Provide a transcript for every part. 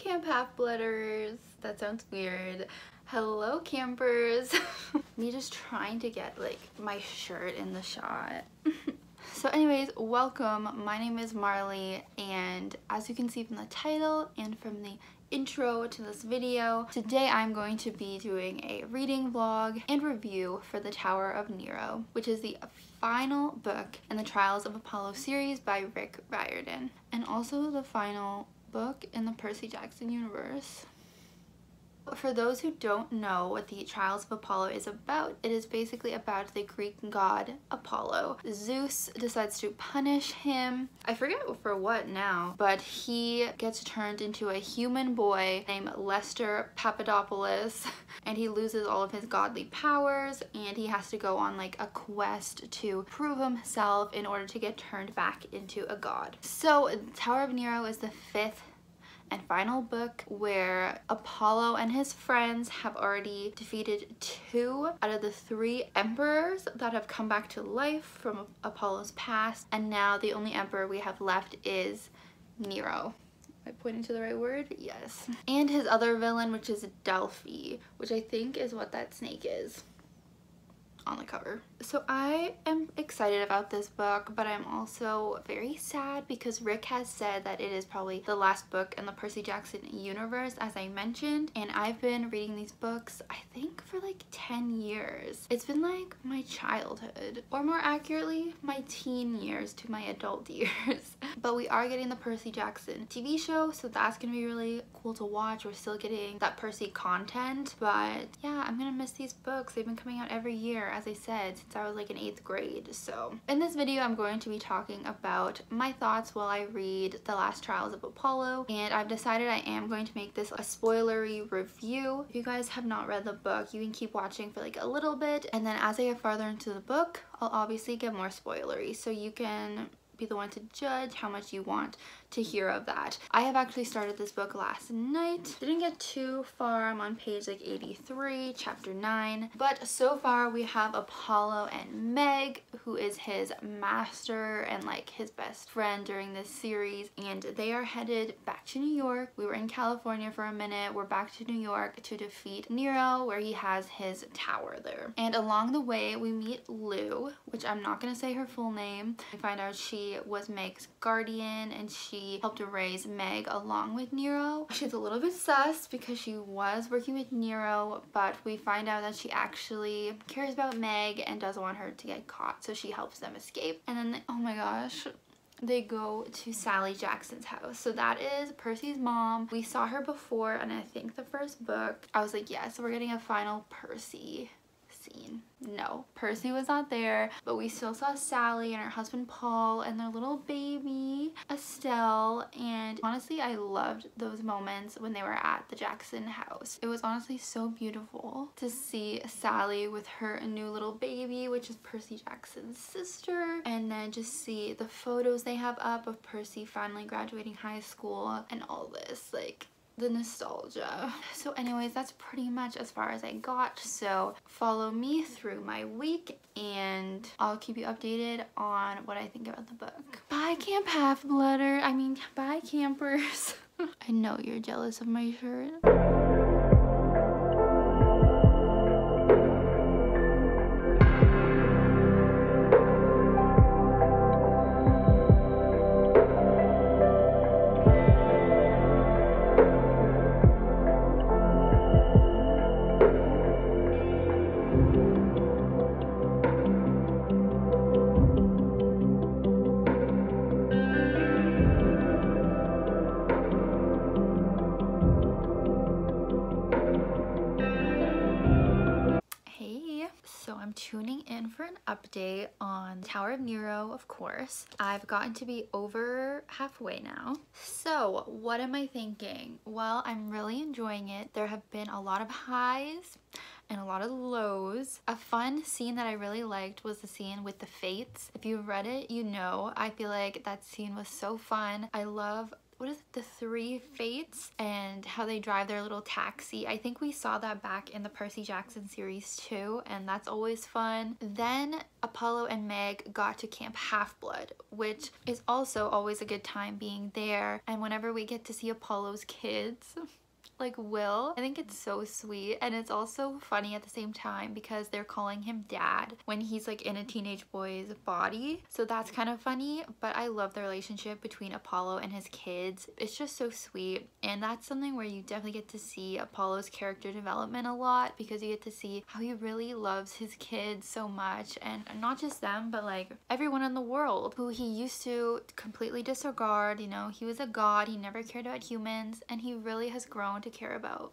Camp Half-Blooders. That sounds weird. Hello campers. Me just trying to get like my shirt in the shot. So anyways, welcome. My name is Marley, and as you can see from the title and from the intro to this video, today I'm going to be doing a reading vlog and review for the Tower of Nero, which is the final book in the Trials of Apollo series by Rick Riordan, and also the final book in the Percy Jackson universe. For those who don't know what the Trials of Apollo is about, it is basically about the Greek god Apollo. Zeus decides to punish him. I forget for what now, but he gets turned into a human boy named Lester Papadopoulos, and he loses all of his godly powers, and he has to go on like a quest to prove himself in order to get turned back into a god. So Tower of Nero is the fifth and final book where Apollo and his friends have already defeated 2 out of the 3 emperors that have come back to life from Apollo's past, and now the only emperor we have left is Nero. Am I pointing to the right word? Yes. And his other villain, which is Delphi, which I think is what that snake is on the cover. So I am excited about this book, but I'm also very sad because Rick has said that it is probably the last book in the Percy Jackson universe, as I mentioned, and I've been reading these books I think for like 10 years. It's been like my childhood, or more accurately my teen years to my adult years. But we are getting the Percy Jackson TV show, so that's gonna be really cool to watch. We're still getting that Percy content, but yeah, I'm gonna miss these books. They've been coming out every year, as I said, since I was like in 8th grade. So in this video I'm going to be talking about my thoughts while I read The Last Trials of Apollo, and I've decided I am going to make this a spoilery review. If you guys have not read the book, you can keep watching for like a little bit, and then as I get farther into the book I'll obviously get more spoilery, so you can be the one to judge how much you want to hear of that. I have actually started this book last night. Didn't get too far. I'm on page like 83, chapter 9. But so far we have Apollo and Meg, who is his master and like his best friend during this series, and they are headed back to New York. We were in California for a minute. We're back to New York to defeat Nero, where he has his tower there. And along the way we meet Lou, which I'm not gonna say her full name. I find out she was Meg's guardian, and she helped to raise Meg along with Nero. She's a little bit sus because she was working with Nero, but we find out that she actually cares about Meg and doesn't want her to get caught, so she helps them escape. And then oh my gosh, they go to Sally Jackson's house. So that is Percy's mom. We saw her before, and I think the first book I was like, yes, we're getting a final Percy scene. No, Percy was not there, but we still saw Sally and her husband Paul and their little baby Estelle, and honestly I loved those moments when they were at the Jackson house. It was honestly so beautiful to see Sally with her new little baby, which is Percy Jackson's sister, and then just see the photos they have up of Percy finally graduating high school and all this, like the nostalgia. So anyways, that's pretty much as far as I got, so follow me through my week and I'll keep you updated on what I think about the book. Bye Camp Half-Blooder, I mean bye campers. I know you're jealous of my shirt. Tuning in for an update on Tower of Nero, of course. I've gotten to be over halfway now. So what am I thinking? Well, I'm really enjoying it. There have been a lot of highs and a lot of lows. A fun scene that I really liked was the scene with the Fates. If you've read it, you know, I feel like that scene was so fun. I love what is it, the three fates, and how they drive their little taxi. I think we saw that back in the Percy Jackson series too, and that's always fun. Then Apollo and Meg got to Camp Half-Blood, which is also always a good time being there. And whenever we get to see Apollo's kids, like Will, I think it's so sweet, and it's also funny at the same time because they're calling him dad when he's like in a teenage boy's body, so that's kind of funny. But I love the relationship between Apollo and his kids. It's just so sweet, and that's something where you definitely get to see Apollo's character development a lot, because you get to see how he really loves his kids so much, and not just them, but like everyone in the world who he used to completely disregard. You know, he was a god, he never cared about humans, and he really has grown to care about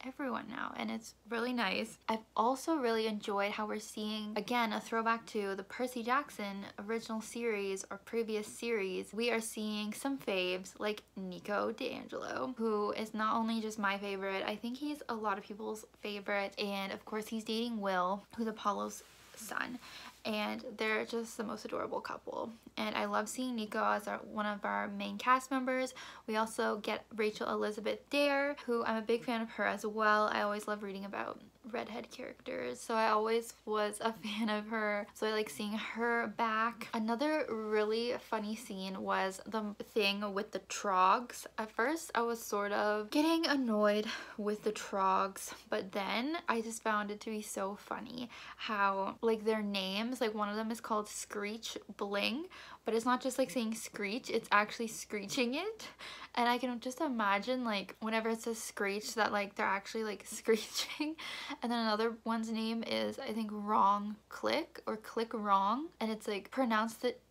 everyone now, and it's really nice. I've also really enjoyed how we're seeing, again, a throwback to the Percy Jackson original series or previous series. We are seeing some faves like Nico D'Angelo, who is not only just my favorite, I think he's a lot of people's favorite, and of course he's dating Will, who's Apollo's son, and they're just the most adorable couple. And I love seeing Nico as one of our main cast members. We also get Rachel Elizabeth Dare, who I'm a big fan of her as well. I always love reading about redhead characters, so I always was a fan of her, so I like seeing her back. Another really funny scene was the thing with the Trogs. At first I was sort of getting annoyed with the Trogs, but then I just found it to be so funny how like their names, like one of them is called Screech Bling, but it's not just like saying screech, it's actually screeching it. And I can just imagine like whenever it says screech that like they're actually like screeching. And then another one's name is, I think, Wrong Click or Click Wrong, and it's like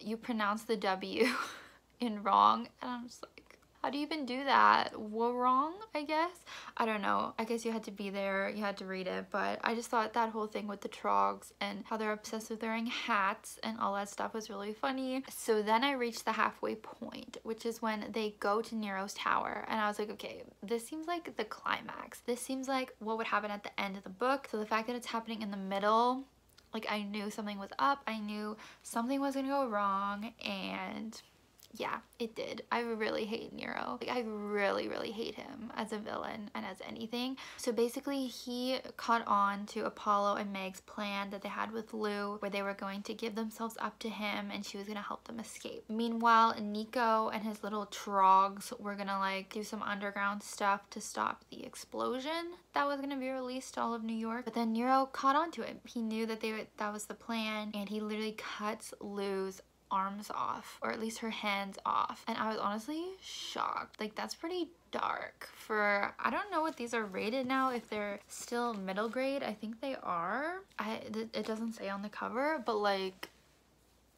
you pronounce the W in wrong, and I'm just like, how do you even do that? Wrong, I guess? I don't know. I guess you had to be there, you had to read it, but I just thought that whole thing with the Trogs and how they're obsessed with wearing hats and all that stuff was really funny. So then I reached the halfway point, which is when they go to Nero's tower, and I was like, okay, this seems like the climax. This seems like what would happen at the end of the book. So the fact that it's happening in the middle, like I knew something was up. I knew something was gonna go wrong, and yeah, it did. I really hate Nero. Like, I really hate him as a villain and as anything. So basically he caught on to Apollo and Meg's plan that they had with Lou, where they were going to give themselves up to him and she was gonna help them escape. Meanwhile, Nico and his little Trogs were gonna like do some underground stuff to stop the explosion that was gonna be released to all of New York. But then Nero caught on to it. He knew that that was the plan, and he literally cuts Lou's arms off, or at least her hands off, and I was honestly shocked. Like, that's pretty dark for, I don't know what these are rated now, if they're still middle grade. I think they are. It doesn't say on the cover, but like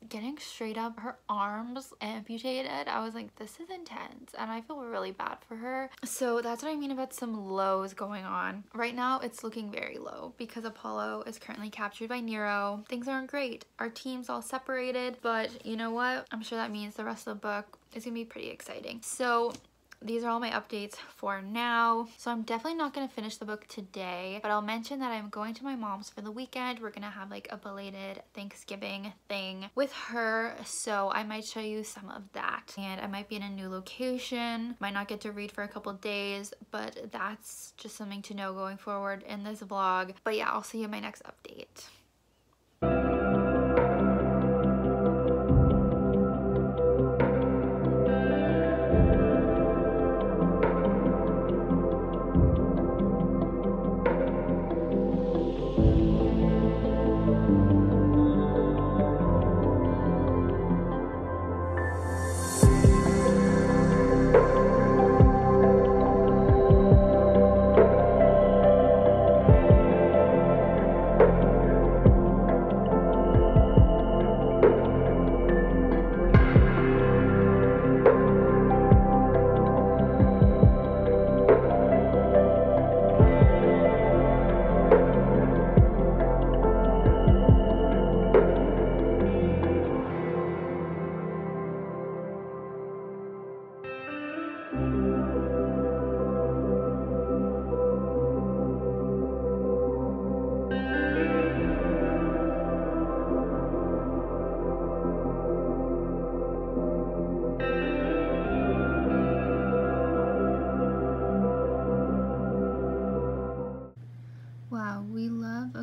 getting straight up her arms amputated, I was like, this is intense, and I feel really bad for her. So that's what I mean about some lows going on. Right now it's looking very low because Apollo is currently captured by Nero. Things aren't great. Our team's all separated, but you know what? I'm sure that means the rest of the book is gonna be pretty exciting. So these are all my updates for now. So I'm definitely not going to finish the book today, but I'll mention that I'm going to my mom's for the weekend. We're going to have like a belated Thanksgiving thing with her, so I might show you some of that. And I might be in a new location, might not get to read for a couple days, but that's just something to know going forward in this vlog. But yeah, I'll see you in my next update.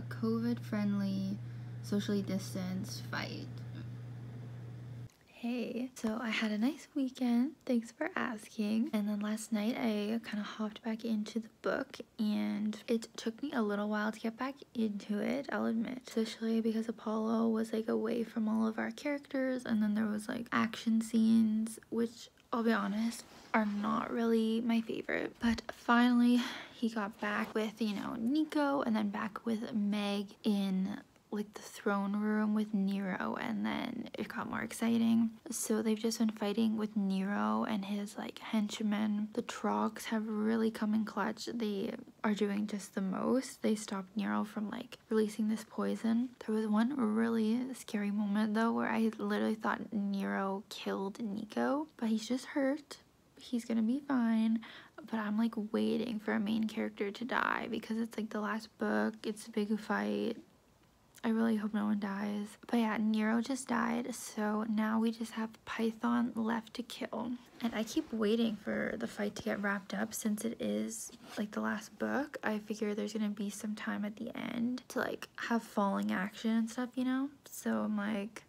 COVID-friendly, socially distanced fight. Hey, so I had a nice weekend, thanks for asking. And then last night I kind of hopped back into the book, and it took me a little while to get back into it, I'll admit. Especially because Apollo was like away from all of our characters, and then there was like action scenes, which I'll be honest, are not really my favorite. But finally he got back with, you know, Nico, and then back with Meg in like the throne room with Nero, and then it got more exciting. So they've just been fighting with Nero and his like henchmen. The Trogs have really come in clutch. They are doing just the most. They stopped Nero from like releasing this poison. There was one really scary moment though where I literally thought Nero killed Nico, but he's just hurt. He's gonna be fine. But I'm like waiting for a main character to die because it's like the last book. It's a big fight. I really hope no one dies. But yeah, Nero just died, so now we just have Python left to kill. And I keep waiting for the fight to get wrapped up since it is like the last book. I figure there's gonna be some time at the end to like have falling action and stuff, you know? So I'm like,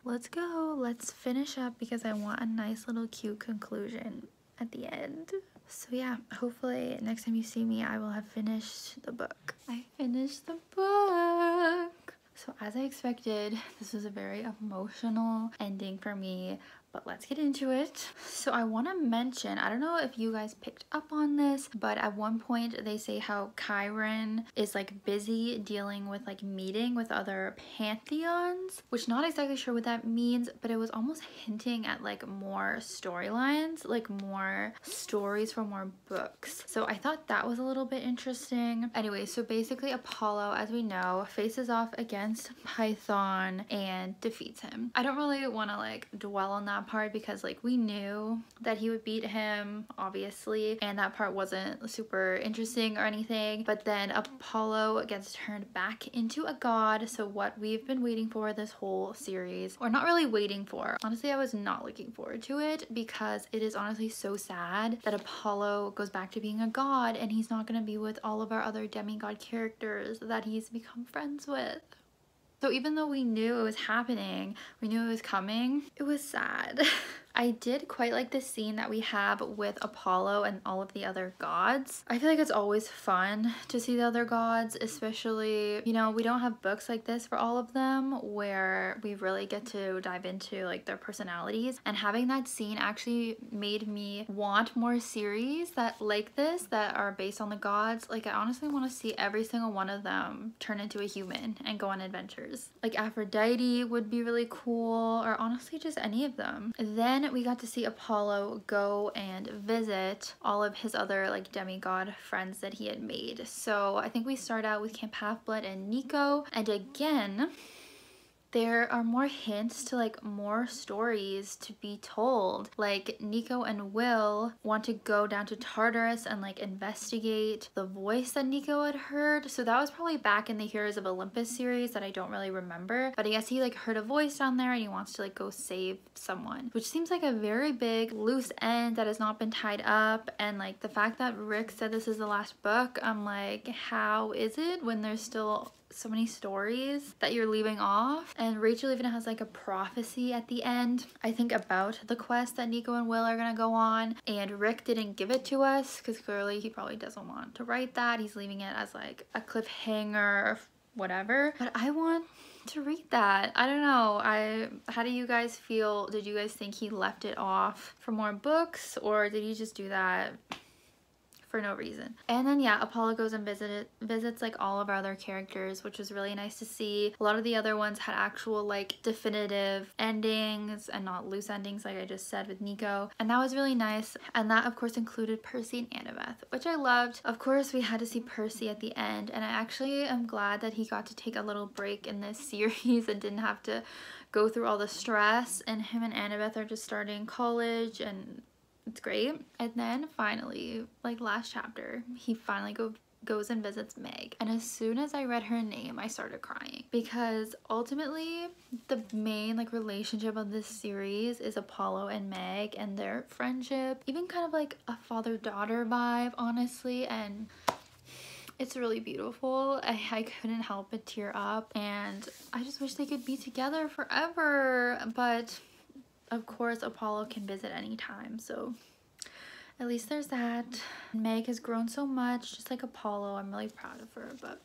let's go, let's finish up because I want a nice little cute conclusion at the end. So yeah, hopefully next time you see me, I will have finished the book. I finished the book! So as I expected, this was a very emotional ending for me, but let's get into it. So I want to mention, I don't know if you guys picked up on this, but at one point they say how Chiron is like busy dealing with like meeting with other pantheons, which not exactly sure what that means, but it was almost hinting at like more storylines, like more stories for more books. So I thought that was a little bit interesting. Anyway, so basically Apollo, as we know, faces off against Python and defeats him. I don't really want to like dwell on that part because like we knew that he would beat him, obviously, and that part wasn't super interesting or anything. But then Apollo gets turned back into a god, so what we've been waiting for this whole series, or not really waiting for, honestly I was not looking forward to it because it is honestly so sad that Apollo goes back to being a god and he's not going to be with all of our other demigod characters that he's become friends with. So even though we knew it was happening, we knew it was coming, it was sad. I did quite like the scene that we have with Apollo and all of the other gods. I feel like it's always fun to see the other gods, especially, you know, we don't have books like this for all of them where we really get to dive into like their personalities, and having that scene actually made me want more series that like this that are based on the gods. Like I honestly want to see every single one of them turn into a human and go on adventures. Like Aphrodite would be really cool, or honestly just any of them. Then we got to see Apollo go and visit all of his other like demigod friends that he had made. So I think we start out with Camp Half-Blood and Nico, and again there are more hints to like more stories to be told. Like Nico and Will want to go down to Tartarus and like investigate the voice that Nico had heard. So that was probably back in the Heroes of Olympus series that I don't really remember, but I guess he like heard a voice down there and he wants to like go save someone, which seems like a very big loose end that has not been tied up. And like the fact that Rick said this is the last book, I'm like, how is it when there's still so many stories that you're leaving off? And Rachel even has like a prophecy at the end, I think, about the quest that Nico and Will are gonna go on, and Rick didn't give it to us because clearly he probably doesn't want to write that. He's leaving it as like a cliffhanger or whatever, but I want to read that. I don't know. How do you guys feel? Did you guys think he left it off for more books, or did he just do that for no reason? And then yeah, Apollo goes and visits like all of our other characters, which was really nice to see. A lot of the other ones had actual like definitive endings and not loose endings like I just said with Nico, and that was really nice. And that of course included Percy and Annabeth, which I loved. Of course we had to see Percy at the end, and I actually am glad that he got to take a little break in this series and didn't have to go through all the stress, and him and Annabeth are just starting college and it's great. And then finally, like last chapter, he finally goes and visits Meg, and as soon as I read her name I started crying, because ultimately the main like relationship of this series is Apollo and Meg and their friendship, even kind of like a father-daughter vibe honestly. And It's really beautiful. I couldn't help but tear up, and I just wish they could be together forever. But of course Apollo can visit anytime, so at least there's that. Meg has grown so much, just like Apollo. I'm really proud of her, but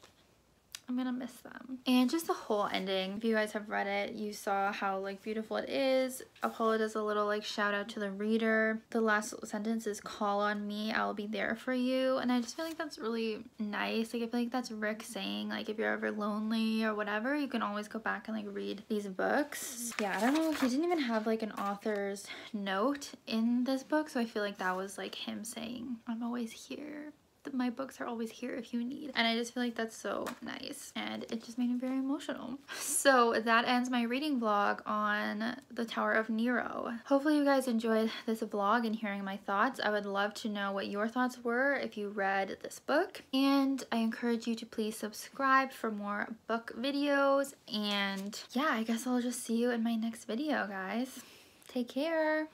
I'm gonna miss them. And just the whole ending, if you guys have read it, you saw how like beautiful it is. Apollo does a little like shout out to the reader. The last sentence is, "Call on me, I'll be there for you." And I just feel like that's really nice. Like I feel like that's Rick saying, like, if you're ever lonely or whatever, you can always go back and like read these books. Yeah, I don't know, he didn't even have like an author's note in this book, so I feel like that was like him saying, I'm always here. My books are always here if you need. And I just feel like that's so nice, and it just made me very emotional. So that ends my reading vlog on the Tower of Nero. Hopefully you guys enjoyed this vlog and hearing my thoughts. I would love to know what your thoughts were if you read this book, and I encourage you to please subscribe for more book videos. And yeah, I guess I'll just see you in my next video, guys. Take care.